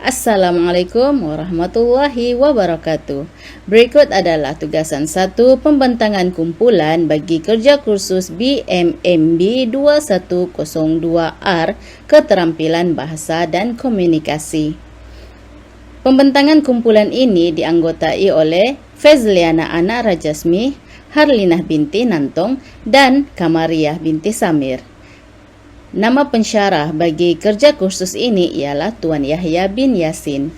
Assalamualaikum warahmatullahi wabarakatuh. Berikut adalah tugasan 1 pembentangan kumpulan bagi kerja kursus BMMB 2102R Keterampilan Bahasa dan Komunikasi. Pembentangan kumpulan ini dianggotai oleh Fezliana Ana Rajasmi, Harlinah binti Nantong dan Kamariah binti Samir. Nama pensyarah bagi kerja kursus ini ialah Tuan Yahya bin Yasin.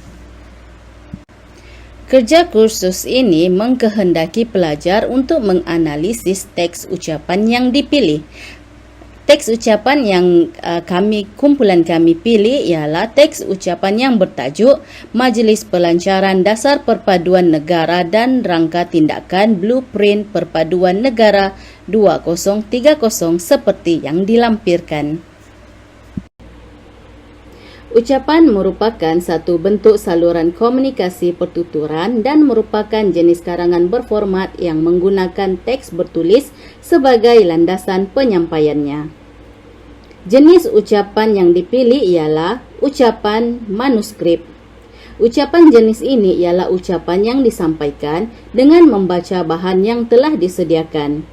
Kerja kursus ini mengkehendaki pelajar untuk menganalisis teks ucapan yang dipilih. Teks ucapan yang kumpulan kami pilih ialah teks ucapan yang bertajuk Majlis Pelancaran Dasar Perpaduan Negara dan Rangka Tindakan Blueprint Perpaduan Negara 2030 seperti yang dilampirkan. Ucapan merupakan satu bentuk saluran komunikasi pertuturan dan merupakan jenis karangan berformat yang menggunakan teks bertulis sebagai landasan penyampaiannya. Jenis ucapan yang dipilih ialah ucapan manuskrip. Ucapan jenis ini ialah ucapan yang disampaikan dengan membaca bahan yang telah disediakan.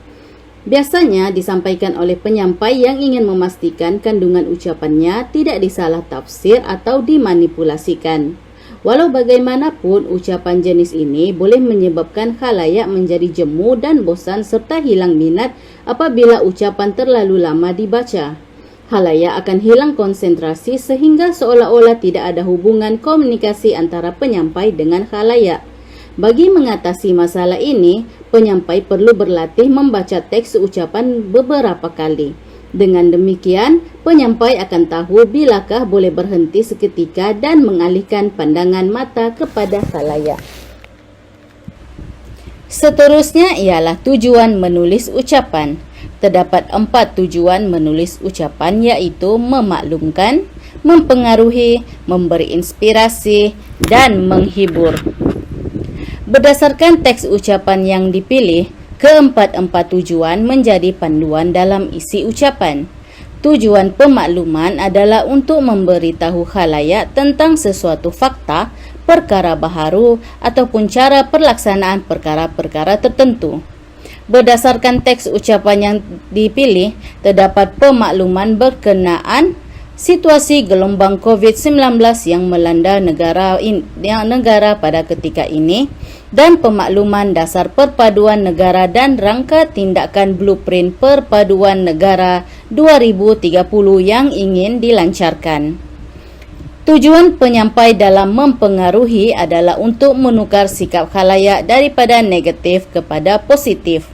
Biasanya disampaikan oleh penyampai yang ingin memastikan kandungan ucapannya tidak disalah tafsir atau dimanipulasikan. Walau bagaimanapun, ucapan jenis ini boleh menyebabkan khalayak menjadi jemu dan bosan serta hilang minat apabila ucapan terlalu lama dibaca. Khalayak akan hilang konsentrasi sehingga seolah-olah tidak ada hubungan komunikasi antara penyampai dengan khalayak. Bagi mengatasi masalah ini, penyampai perlu berlatih membaca teks ucapan beberapa kali. Dengan demikian, penyampai akan tahu bilakah boleh berhenti seketika dan mengalihkan pandangan mata kepada khalayak. Seterusnya ialah tujuan menulis ucapan. Terdapat 4 tujuan menulis ucapan, iaitu memaklumkan, mempengaruhi, memberi inspirasi, dan menghibur. Berdasarkan teks ucapan yang dipilih, keempat-empat tujuan menjadi panduan dalam isi ucapan. Tujuan pemakluman adalah untuk memberitahu khalayak tentang sesuatu fakta, perkara baharu ataupun cara pelaksanaan perkara-perkara tertentu. Berdasarkan teks ucapan yang dipilih, terdapat pemakluman berkenaan situasi gelombang COVID-19 yang melanda negara pada ketika ini dan pemakluman dasar perpaduan negara dan rangka tindakan blueprint perpaduan negara 2030 yang ingin dilancarkan. Tujuan penyampai dalam mempengaruhi adalah untuk menukar sikap khalayak daripada negatif kepada positif.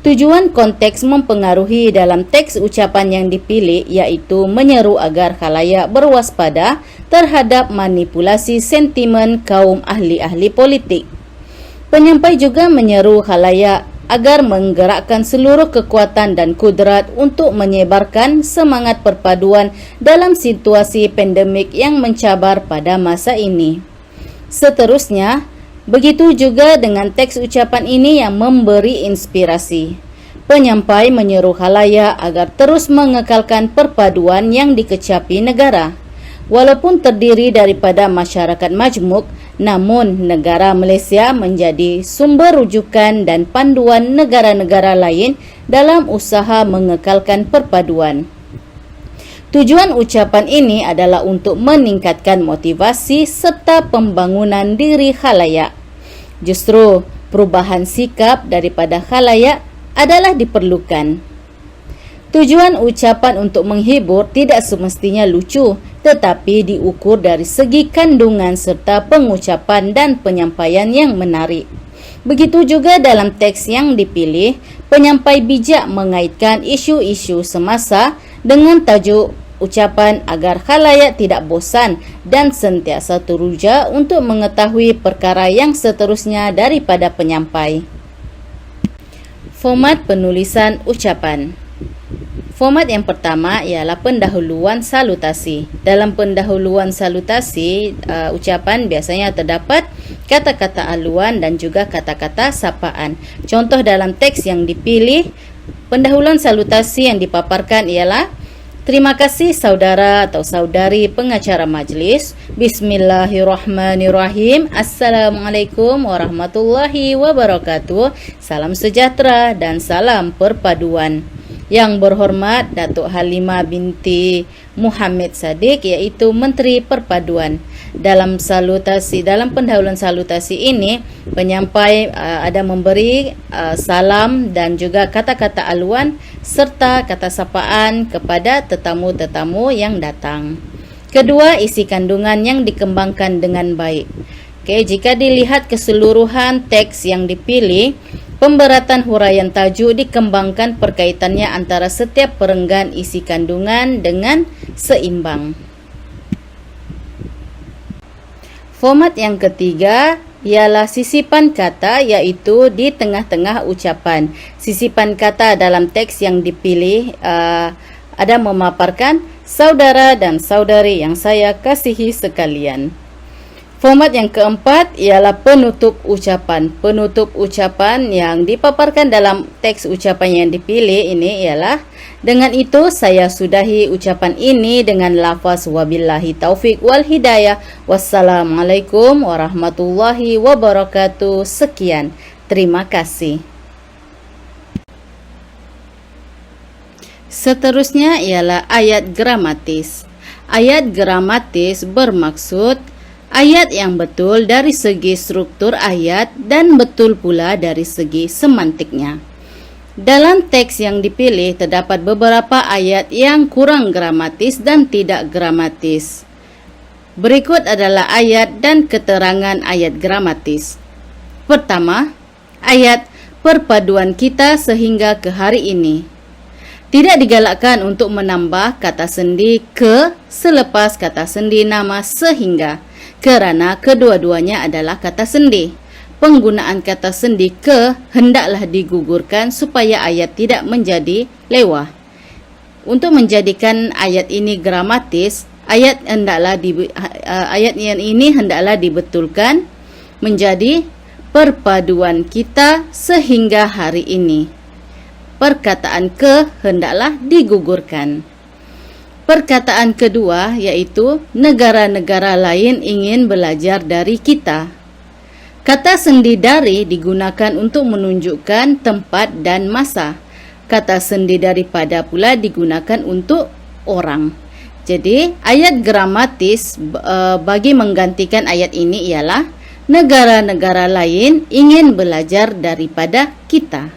Tujuan konteks mempengaruhi dalam teks ucapan yang dipilih iaitu menyeru agar khalayak berwaspada terhadap manipulasi sentimen kaum ahli-ahli politik. Penyampai juga menyeru khalayak agar menggerakkan seluruh kekuatan dan kudrat untuk menyebarkan semangat perpaduan dalam situasi pandemik yang mencabar pada masa ini. Seterusnya, begitu juga dengan teks ucapan ini yang memberi inspirasi. Penyampai menyeru khalayak agar terus mengekalkan perpaduan yang dikecapi negara. Walaupun terdiri daripada masyarakat majmuk, namun negara Malaysia menjadi sumber rujukan dan panduan negara-negara lain dalam usaha mengekalkan perpaduan. Tujuan ucapan ini adalah untuk meningkatkan motivasi serta pembangunan diri khalayak. Justru, perubahan sikap daripada khalayak adalah diperlukan. Tujuan ucapan untuk menghibur tidak semestinya lucu, tetapi diukur dari segi kandungan serta pengucapan dan penyampaian yang menarik. Begitu juga dalam teks yang dipilih, penyampai bijak mengaitkan isu-isu semasa dengan tajuk ucapan agar khalayak tidak bosan dan sentiasa teruja untuk mengetahui perkara yang seterusnya daripada penyampai. Format penulisan ucapan. Format yang pertama ialah pendahuluan salutasi. Dalam pendahuluan salutasi, ucapan biasanya terdapat kata-kata aluan dan juga kata-kata sapaan. Contoh dalam teks yang dipilih, pendahuluan salutasi yang dipaparkan ialah Terima kasih saudara atau saudari pengacara majlis. Bismillahirrahmanirrahim. Assalamualaikum warahmatullahi wabarakatuh. Salam sejahtera dan salam perpaduan. Yang berhormat Datuk Halimah binti Muhammad Sadiq, iaitu Menteri Perpaduan. Dalam pendahuluan salutasi ini, penyampai ada memberi salam dan juga kata-kata aluan serta kata sapaan kepada tetamu-tetamu yang datang. Kedua, isi kandungan yang dikembangkan dengan baik. Jika dilihat keseluruhan teks yang dipilih, pemberatan huraian tajuk dikembangkan perkaitannya antara setiap perenggan isi kandungan dengan seimbang. Format yang ketiga ialah sisipan kata, iaitu di tengah-tengah ucapan. Sisipan kata dalam teks yang dipilih ada memaparkan saudara dan saudari yang saya kasihi sekalian. Format yang keempat ialah penutup ucapan. Penutup ucapan yang dipaparkan dalam teks ucapan yang dipilih ini ialah, dengan itu saya sudahi ucapan ini dengan lafaz wabillahi taufik wal hidayah. Wassalamualaikum warahmatullahi wabarakatuh. Sekian. Terima kasih. Seterusnya ialah ayat gramatis. Ayat gramatis bermaksud ayat yang betul dari segi struktur ayat dan betul pula dari segi semantiknya. Dalam teks yang dipilih terdapat beberapa ayat yang kurang gramatis dan tidak gramatis. Berikut adalah ayat dan keterangan ayat gramatis. Pertama, ayat perpaduan kita sehingga ke hari ini. Tidak digalakkan untuk menambah kata sendi ke selepas kata sendi nama sehingga, kerana kedua-duanya adalah kata sendi. Penggunaan kata sendi ke hendaklah digugurkan supaya ayat tidak menjadi lewah. Untuk menjadikan ayat ini gramatis, ayat ini hendaklah dibetulkan menjadi perpaduan kita sehingga hari ini. Perkataan ke hendaklah digugurkan. Perkataan kedua iaitu negara-negara lain ingin belajar dari kita. Kata sendi dari digunakan untuk menunjukkan tempat dan masa. Kata sendi daripada pula digunakan untuk orang. Jadi ayat gramatis bagi menggantikan ayat ini ialah negara-negara lain ingin belajar daripada kita.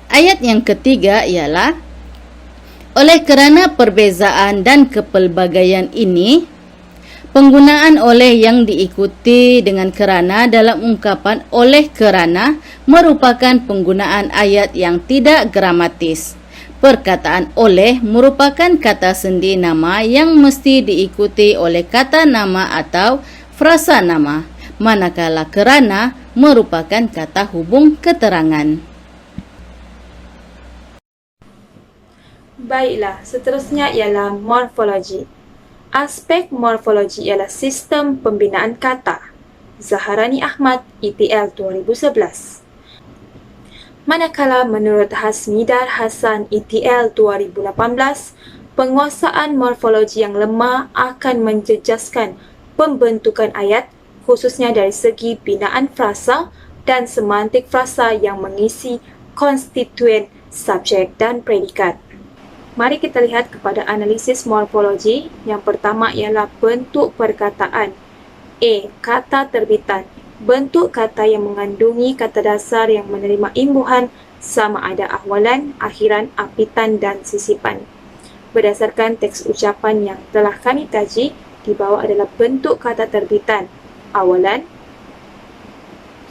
Ayat yang ketiga ialah, oleh kerana perbezaan dan kepelbagaian ini, penggunaan oleh yang diikuti dengan kerana dalam ungkapan oleh kerana merupakan penggunaan ayat yang tidak gramatis. Perkataan oleh merupakan kata sendi nama yang mesti diikuti oleh kata nama atau frasa nama, manakala kerana merupakan kata hubung keterangan. Baiklah, seterusnya ialah morfologi. Aspek morfologi ialah sistem pembinaan kata. Zaharani Ahmad, ETL 2011. Manakala menurut Hasmidar Hasan, ETL 2018, penguasaan morfologi yang lemah akan menjejaskan pembentukan ayat, khususnya dari segi binaan frasa dan semantik frasa yang mengisi konstituen, subjek dan predikat. Mari kita lihat kepada analisis morfologi. Yang pertama ialah bentuk perkataan. A. Kata terbitan. Bentuk kata yang mengandungi kata dasar yang menerima imbuhan sama ada ahwalan, akhiran, apitan dan sisipan. Berdasarkan teks ucapan yang telah kami kaji, di bawah adalah bentuk kata terbitan. Awalan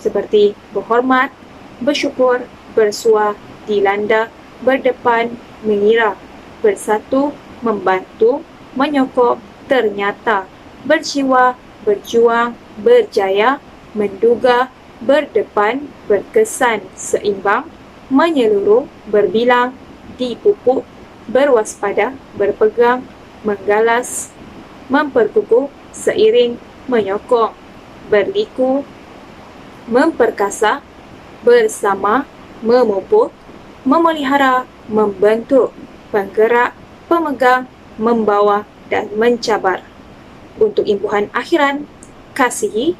seperti berhormat, bersyukur, bersua, dilanda, berdepan, mengira, bersatu, membantu, menyokong, ternyata, berjiwa, berjuang, berjaya, menduga, berdepan, berkesan, seimbang, menyeluruh, berbilang, dipupuk, berwaspada, berpegang, menggalas, memperkukuh, seiring, menyokong, berliku, memperkasa, bersama, memupuk, memelihara, membentuk, penggerak, pemegang, membawa, dan mencabar. Untuk imbuhan akhiran, kasihi,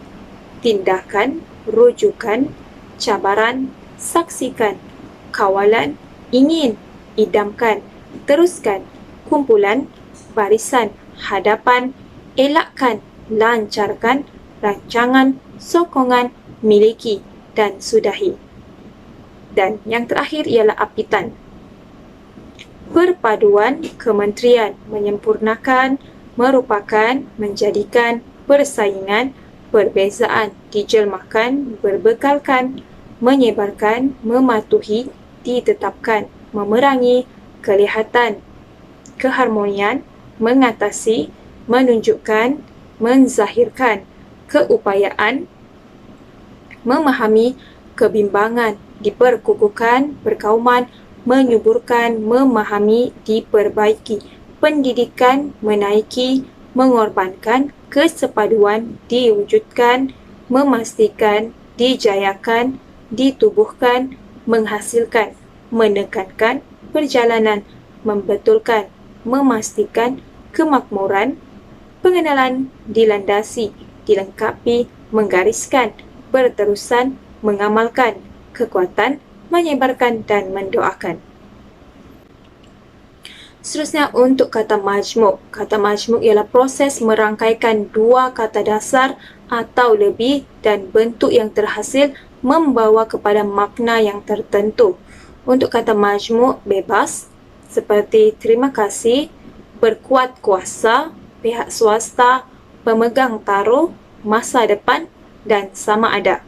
tindakan, rujukan, cabaran, saksikan, kawalan, ingin, idamkan, teruskan, kumpulan, barisan, hadapan, elakkan, lancarkan, rancangan, sokongan, miliki, dan sudahi. Dan yang terakhir ialah apitan. Perpaduan kementerian menyempurnakan, merupakan, menjadikan, persaingan, perbezaan, dijelmakan, berbekalkan, menyebarkan, mematuhi, ditetapkan, memerangi, kelihatan, keharmonian, mengatasi, menunjukkan, menzahirkan, keupayaan, memahami, kebimbangan, diperkukuhkan, berkauman, menyuburkan, memahami, diperbaiki, pendidikan, menaiki, mengorbankan, kesepaduan, diwujudkan, memastikan, dijayakan, ditubuhkan, menghasilkan, menekankan, perjalanan, membetulkan, memastikan, kemakmuran, pengenalan, dilandasi, dilengkapi, menggariskan, berterusan, mengamalkan, kekuatan, menyebarkan, dan mendoakan. Seterusnya untuk kata majmuk. Kata majmuk ialah proses merangkaikan dua kata dasar atau lebih dan bentuk yang terhasil membawa kepada makna yang tertentu. Untuk kata majmuk bebas seperti terima kasih, berkuat kuasa, pihak swasta, pemegang taruh, masa depan, dan sama ada.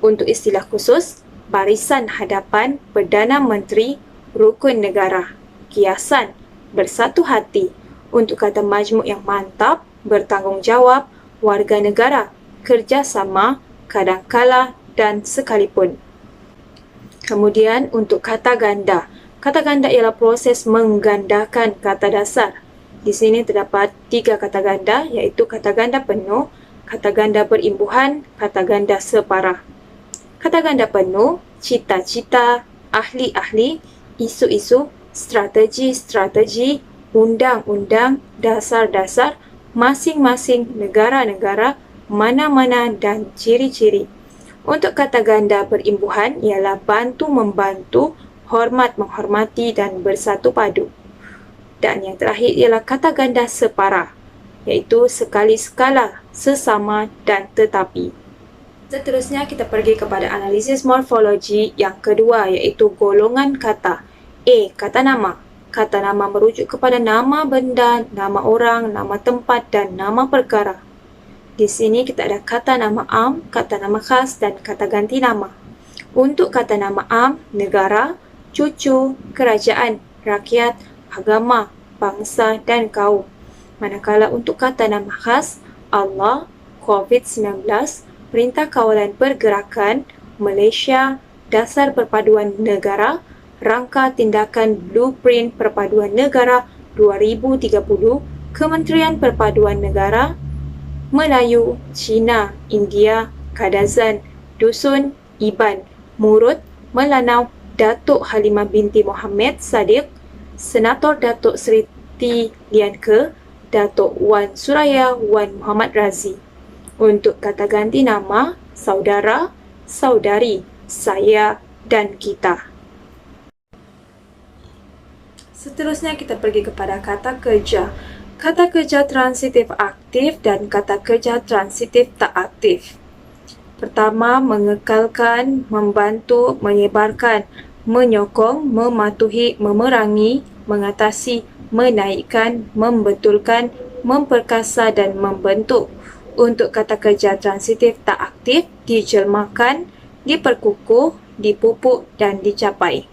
Untuk istilah khusus, barisan hadapan, Perdana Menteri, rukun negara, kiasan, bersatu hati. Untuk kata majmuk yang mantap, bertanggungjawab, warga negara, kerjasama, kadangkala, dan sekalipun. Kemudian untuk kata ganda. Kata ganda ialah proses menggandakan kata dasar. Di sini terdapat 3 kata ganda, iaitu kata ganda penuh, kata ganda berimbuhan, kata ganda separah. Kata ganda penuh, cita-cita, ahli-ahli, isu-isu, strategi-strategi, undang-undang, dasar-dasar, masing-masing negara-negara, mana-mana, dan ciri-ciri. Untuk kata ganda berimbuhan ialah bantu-membantu, hormat-menghormati, dan bersatu padu. Dan yang terakhir ialah kata ganda separah, iaitu sekali-sekala, sesama, dan tetapi. Seterusnya kita pergi kepada analisis morfologi yang kedua, iaitu golongan kata. A. Kata nama. Kata nama merujuk kepada nama benda, nama orang, nama tempat, dan nama perkara. Di sini kita ada kata nama am, kata nama khas, dan kata ganti nama. Untuk kata nama am, negara, cucu, kerajaan, rakyat, agama, bangsa, dan kaum. Manakala untuk kata nama khas, Allah, COVID-19, Perintah Kawalan Pergerakan, Malaysia, Dasar Perpaduan Negara, Rangka Tindakan Blueprint Perpaduan Negara 2030, Kementerian Perpaduan Negara, Melayu, Cina, India, Kadazan, Dusun, Iban, Murut, Melanau, Datuk Halimah binti Mohamed Sadiq, Senator Datuk Seri Lian Ke, Datuk Wan Suraya Wan Muhammad Razi. Untuk kata ganti nama, saudara, saudari, saya, dan kita. Seterusnya kita pergi kepada kata kerja. Kata kerja transitif aktif dan kata kerja transitif tak aktif. Pertama, mengekalkan, membantu, menyebarkan, menyokong, mematuhi, memerangi, mengatasi, menaikkan, membetulkan, memperkasa, dan membentuk. Untuk kata kerja transitif tak aktif, dijelmakan, diperkukuh, dipupuk, dan dicapai.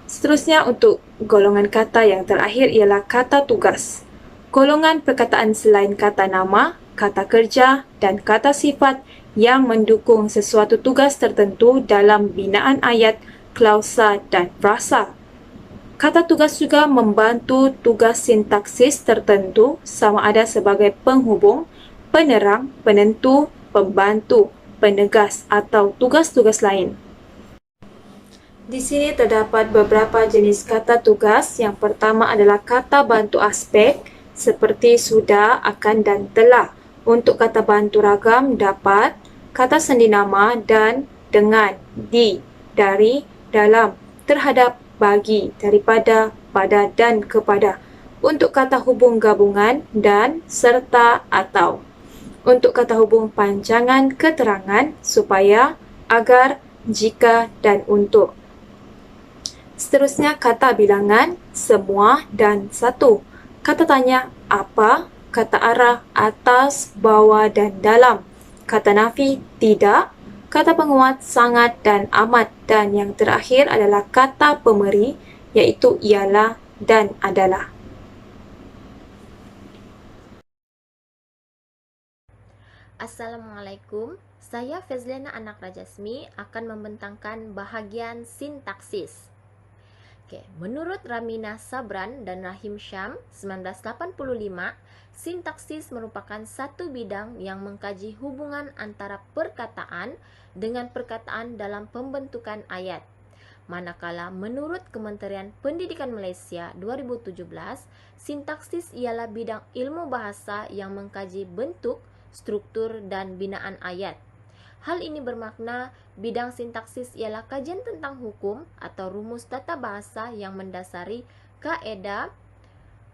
Seterusnya untuk golongan kata yang terakhir ialah kata tugas. Golongan perkataan selain kata nama, kata kerja, dan kata sifat yang mendukung sesuatu tugas tertentu dalam binaan ayat, klausa, dan frasa. Kata tugas juga membantu tugas sintaksis tertentu sama ada sebagai penghubung, penerang, penentu, pembantu, penegas atau tugas-tugas lain. Di sini terdapat beberapa jenis kata tugas. Yang pertama adalah kata bantu aspek seperti sudah, akan, dan telah. Untuk kata bantu ragam dapat kata sendi nama dan dengan, di, dari, dalam, terhadap, bagi, daripada, pada, dan kepada. Untuk kata hubung gabungan dan, serta, atau. Untuk kata hubung panjangan keterangan, supaya, agar, jika, dan untuk. Seterusnya kata bilangan, semua, dan satu. Kata tanya, apa. Kata arah, atas, bawah, dan dalam. Kata nafi, tidak. Kata penguat, sangat, dan amat. Dan yang terakhir adalah kata pemeri, yaitu ialah dan adalah. Assalamualaikum, saya Fezliana Anak Rajasmi akan membentangkan bahagian sintaksis. Menurut Ramina Sabran dan Rahim Syam 1985, sintaksis merupakan satu bidang yang mengkaji hubungan antara perkataan dengan perkataan dalam pembentukan ayat. Manakala menurut Kementerian Pendidikan Malaysia 2017, sintaksis ialah bidang ilmu bahasa yang mengkaji bentuk, struktur, dan binaan ayat. Hal ini bermakna bidang sintaksis ialah kajian tentang hukum atau rumus tata bahasa yang mendasari kaedah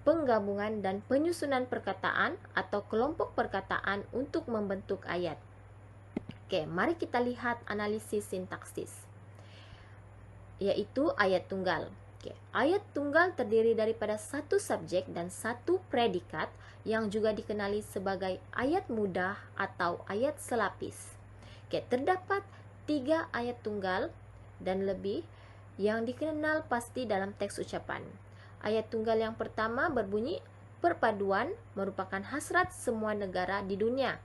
penggabungan dan penyusunan perkataan atau kelompok perkataan untuk membentuk ayat. Mari kita lihat analisis sintaksis, yaitu ayat tunggal. Ayat tunggal terdiri daripada satu subjek dan satu predikat yang juga dikenali sebagai ayat mudah atau ayat selapis. Terdapat 3 ayat tunggal dan lebih yang dikenal pasti dalam teks ucapan. Ayat tunggal yang pertama berbunyi, perpaduan merupakan hasrat semua negara di dunia,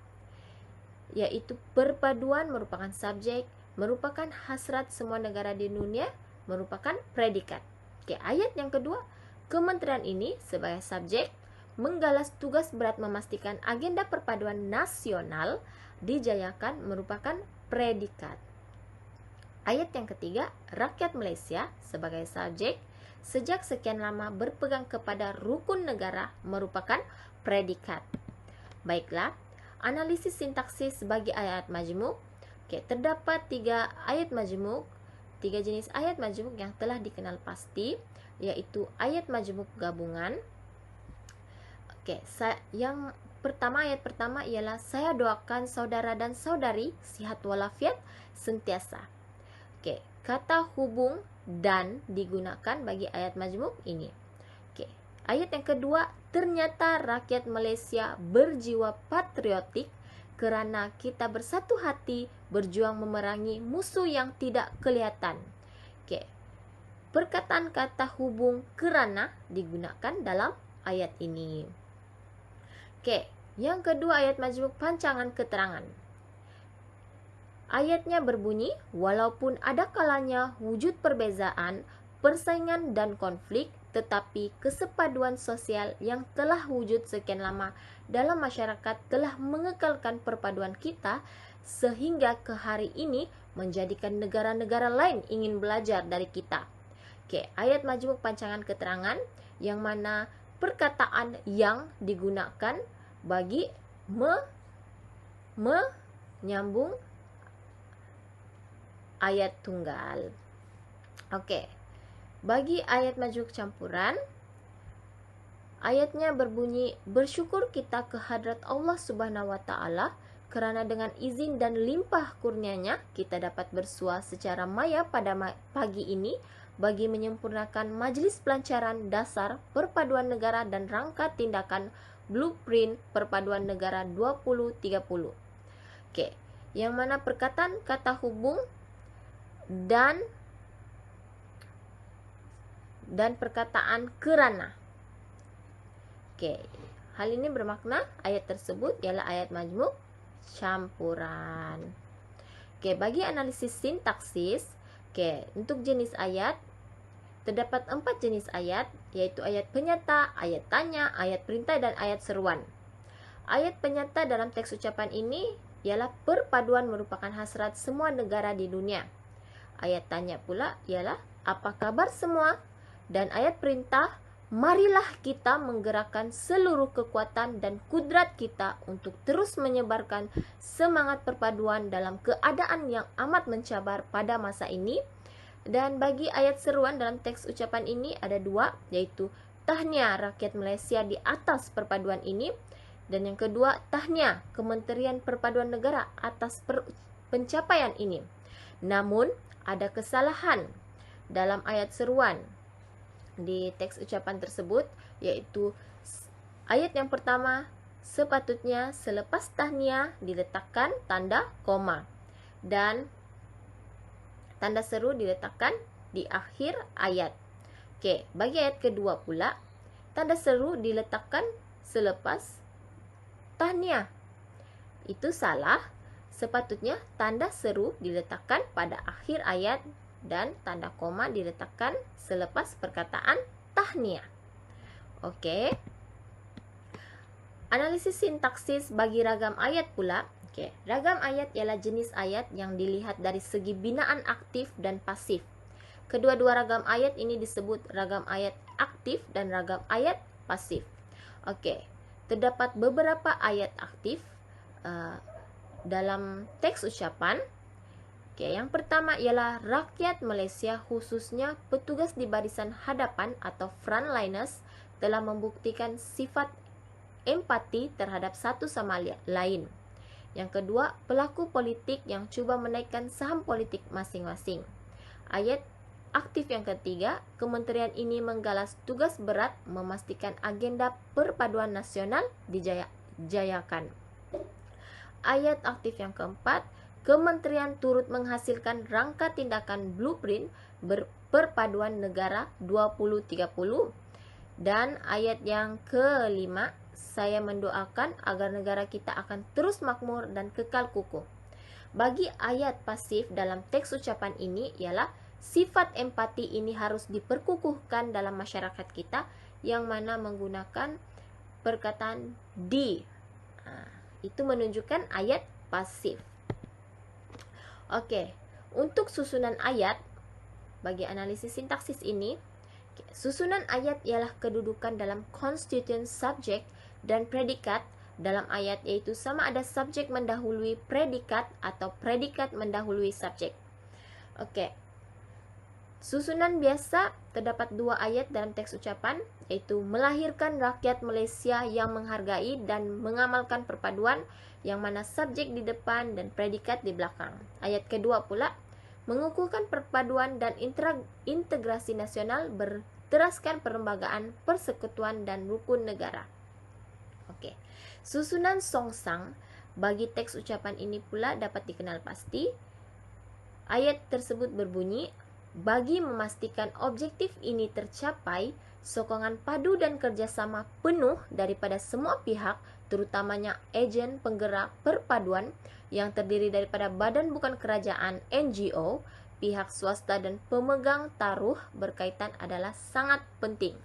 yaitu perpaduan merupakan subjek, merupakan hasrat semua negara di dunia merupakan predikat. Ayat yang kedua, kementerian ini sebagai subjek menggalas tugas berat memastikan agenda perpaduan nasional dijayakan merupakan predikat. Ayat yang ketiga, rakyat Malaysia sebagai subjek sejak sekian lama berpegang kepada rukun negara merupakan predikat. Baiklah, analisis sintaksis bagi ayat majmuk. Terdapat 3 ayat majmuk, 3 jenis ayat majmuk yang telah dikenal pasti, yaitu ayat majmuk gabungan. Yang pertama, ayat pertama ialah saya doakan saudara dan saudari sihat walafiat sentiasa. Kata hubung dan digunakan bagi ayat majmuk ini. Ayat yang kedua, ternyata rakyat Malaysia berjiwa patriotik kerana kita bersatu hati berjuang memerangi musuh yang tidak kelihatan. Perkataan kata hubung kerana digunakan dalam ayat ini. Yang kedua, ayat majmuk pancangan keterangan. Ayatnya berbunyi, walaupun ada kalanya wujud perbezaan, persaingan dan konflik, tetapi kesepaduan sosial yang telah wujud sekian lama dalam masyarakat telah mengekalkan perpaduan kita sehingga ke hari ini menjadikan negara-negara lain ingin belajar dari kita. Ayat majmuk pancangan keterangan yang mana perkataan yang digunakan bagi menyambung ayat tunggal. Bagi ayat majmuk campuran, ayatnya berbunyi, bersyukur kita kehadrat Allah Subhanahu wa taala kerana dengan izin dan limpah kurnianya kita dapat bersua secara maya pada pagi ini bagi menyempurnakan majlis pelancaran dasar perpaduan negara dan rangka tindakan blueprint perpaduan negara 2030. Yang mana perkataan kata hubung dan perkataan kerana. Hal ini bermakna ayat tersebut ialah ayat majmuk campuran. Bagi analisis sintaksis, untuk jenis ayat terdapat 4 jenis ayat, yaitu ayat penyata, ayat tanya, ayat perintah, dan ayat seruan. Ayat penyata dalam teks ucapan ini ialah perpaduan merupakan hasrat semua negara di dunia. Ayat tanya pula ialah apa kabar semua? Dan ayat perintah, marilah kita menggerakkan seluruh kekuatan dan kudrat kita untuk terus menyebarkan semangat perpaduan dalam keadaan yang amat mencabar pada masa ini. Dan bagi ayat seruan dalam teks ucapan ini ada dua, yaitu tahniah rakyat Malaysia di atas perpaduan ini, dan yang kedua tahniah Kementerian Perpaduan Negara atas pencapaian ini. Namun ada kesalahan dalam ayat seruan di teks ucapan tersebut, yaitu ayat yang pertama sepatutnya selepas tahniah diletakkan tanda koma dan tanda seru diletakkan di akhir ayat. Okey, bagi ayat kedua pula tanda seru diletakkan selepas tahniah. Itu salah. Sepatutnya tanda seru diletakkan pada akhir ayat dan tanda koma diletakkan selepas perkataan tahniah. Okey. Analisis sintaksis bagi ragam ayat pula. Okey, ragam ayat ialah jenis ayat yang dilihat dari segi binaan aktif dan pasif. Kedua-dua ragam ayat ini disebut ragam ayat aktif dan ragam ayat pasif. Okey, terdapat beberapa ayat aktif dalam teks ucapan. Okey, yang pertama ialah rakyat Malaysia, khususnya petugas di barisan hadapan atau frontliners, telah membuktikan sifat empati terhadap satu sama lain. Yang kedua, pelaku politik yang cuba menaikkan saham politik masing-masing. Ayat aktif yang ketiga, kementerian ini menggalas tugas berat memastikan agenda perpaduan nasional dijayakan. Ayat aktif yang keempat, kementerian turut menghasilkan rangka tindakan blueprint perpaduan negara 2030. Dan ayat yang kelima, saya mendoakan agar negara kita akan terus makmur dan kekal kukuh. Bagi ayat pasif dalam teks ucapan ini ialah sifat empati ini harus diperkukuhkan dalam masyarakat kita, yang mana menggunakan perkataan di. Itu menunjukkan ayat pasif. Okey, untuk susunan ayat bagi analisis sintaksis ini, susunan ayat ialah kedudukan dalam constituent subjek dan predikat dalam ayat, yaitu sama ada subjek mendahului predikat atau predikat mendahului subjek. Okey. Susunan biasa terdapat dua ayat dalam teks ucapan, yaitu melahirkan rakyat Malaysia yang menghargai dan mengamalkan perpaduan, yang mana subjek di depan dan predikat di belakang. Ayat kedua pula mengukuhkan perpaduan dan integrasi nasional berteraskan perlembagaan, persekutuan dan rukun negara. Okey. Susunan songsang bagi teks ucapan ini pula dapat dikenal pasti. Ayat tersebut berbunyi, bagi memastikan objektif ini tercapai, sokongan padu dan kerjasama penuh daripada semua pihak, terutamanya ejen penggerak perpaduan yang terdiri daripada badan bukan kerajaan NGO, pihak swasta dan pemegang taruh berkaitan adalah sangat penting.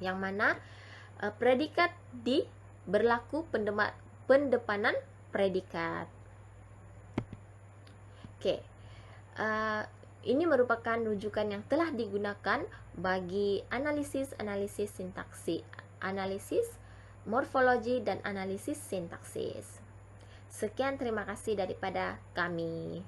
Yang mana predikat di berlaku pendepanan predikat. Okey. Ini merupakan rujukan yang telah digunakan bagi analisis sintaksis, analisis morfologi dan analisis sintaksis. Sekian, terima kasih daripada kami.